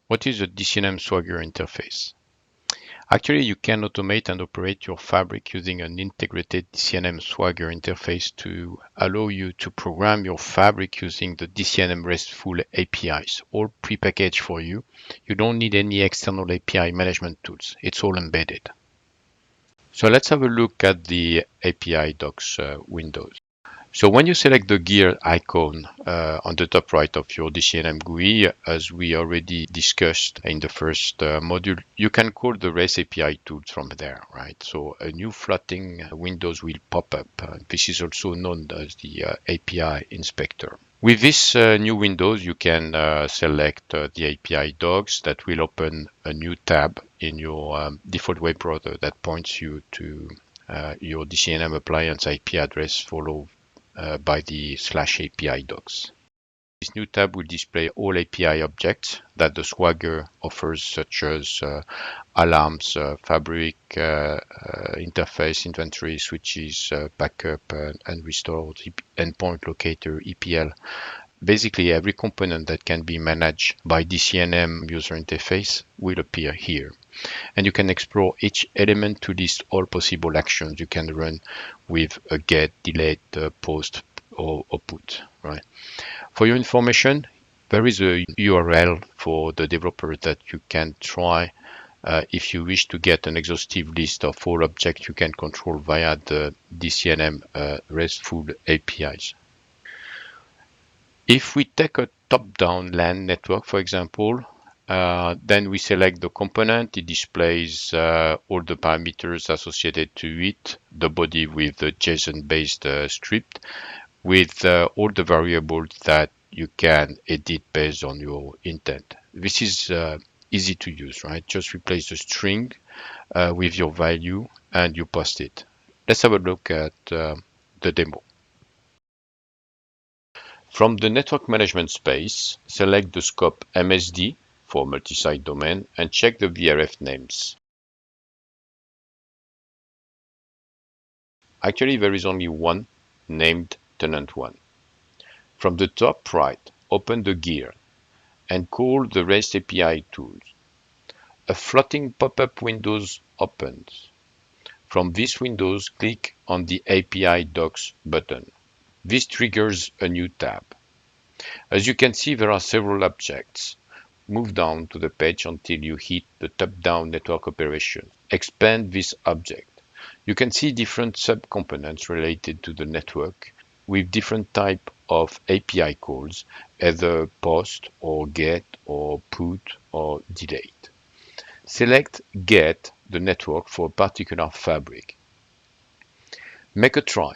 What is a DCNM Swagger interface? Actually, you can automate and operate your fabric using an integrated DCNM Swagger interface to allow you to program your fabric using the DCNM Restful APIs, all prepackaged for you. You don't need any external API management tools. It's all embedded. So let's have a look at the API docs windows. So when you select the gear icon on the top right of your DCNM GUI, as we already discussed in the first module, you can call the REST API tools from there, right? So a new floating windows will pop up. This is also known as the API inspector. With this new windows, you can select the API docs that will open a new tab in your default web browser that points you to your DCNM appliance IP address followed by the /API docs. This new tab will display all API objects that the Swagger offers, such as alarms, fabric, interface, inventory, switches, backup and restore, endpoint locator, EPL. Basically, every component that can be managed by DCNM user interface will appear here. And you can explore each element to list all possible actions you can run with a get, delete, post, or put, right? For your information, there is a URL for the developer that you can try if you wish to get an exhaustive list of all objects you can control via the DCNM RESTful APIs. If we take a top-down LAN network, for example, then we select the component. It displays all the parameters associated to it, the body with the JSON-based script, with all the variables that you can edit based on your intent. This is easy to use, right? Just replace the string with your value and you post it. Let's have a look at the demo. From the network management space, select the scope MSD for multi-site domain and check the VRF names. Actually, there is only one named tenant 1. From the top right, open the gear and call the REST API tools. A floating pop-up window opens. From this window, click on the API docs button. This triggers a new tab. As you can see, there are several objects. Move down to the page until you hit the top-down network operation. Expand this object. You can see different subcomponents related to the network with different type of API calls, either post or get or put or delete. Select get the network for a particular fabric. Make a try.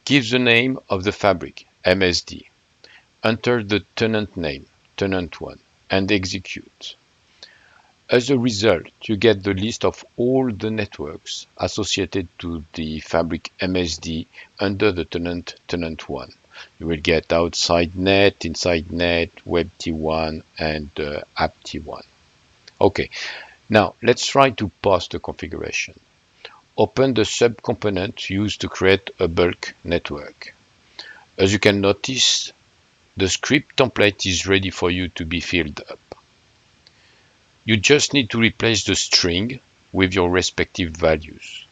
Give the name of the fabric, MSD. Enter the tenant name, tenant1, and execute. As a result, you get the list of all the networks associated to the fabric MSD under the tenant1. You will get outside net, inside net, web T1, and app T1. Okay, now let's try to post the configuration. Open the subcomponent used to create a bulk network. As you can notice, the script template is ready for you to be filled up. You just need to replace the string with your respective values.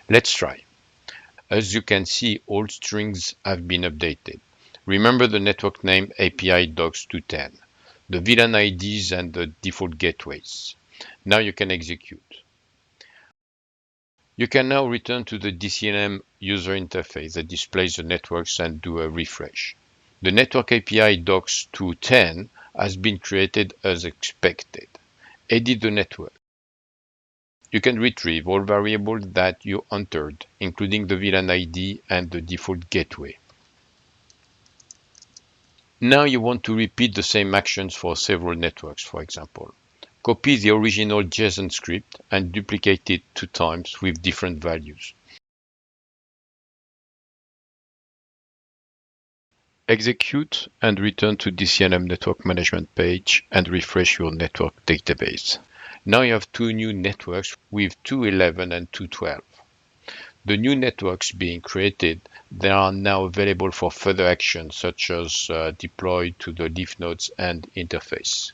Let's try. As you can see, all strings have been updated. Remember the network name API docs 210, the VLAN IDs and the default gateways. Now you can execute. You can now return to the DCNM user interface that displays the networks and do a refresh. The network API docs 210 has been created as expected. Edit the network. You can retrieve all variables that you entered, including the VLAN ID and the default gateway. Now you want to repeat the same actions for several networks, for example. Copy the original JSON script and duplicate it 2 times with different values. Execute and return to DCNM network management page and refresh your network database. Now you have 2 new networks with 211 and 212. The new networks being created, they are now available for further actions such as deploy to the leaf nodes and interface.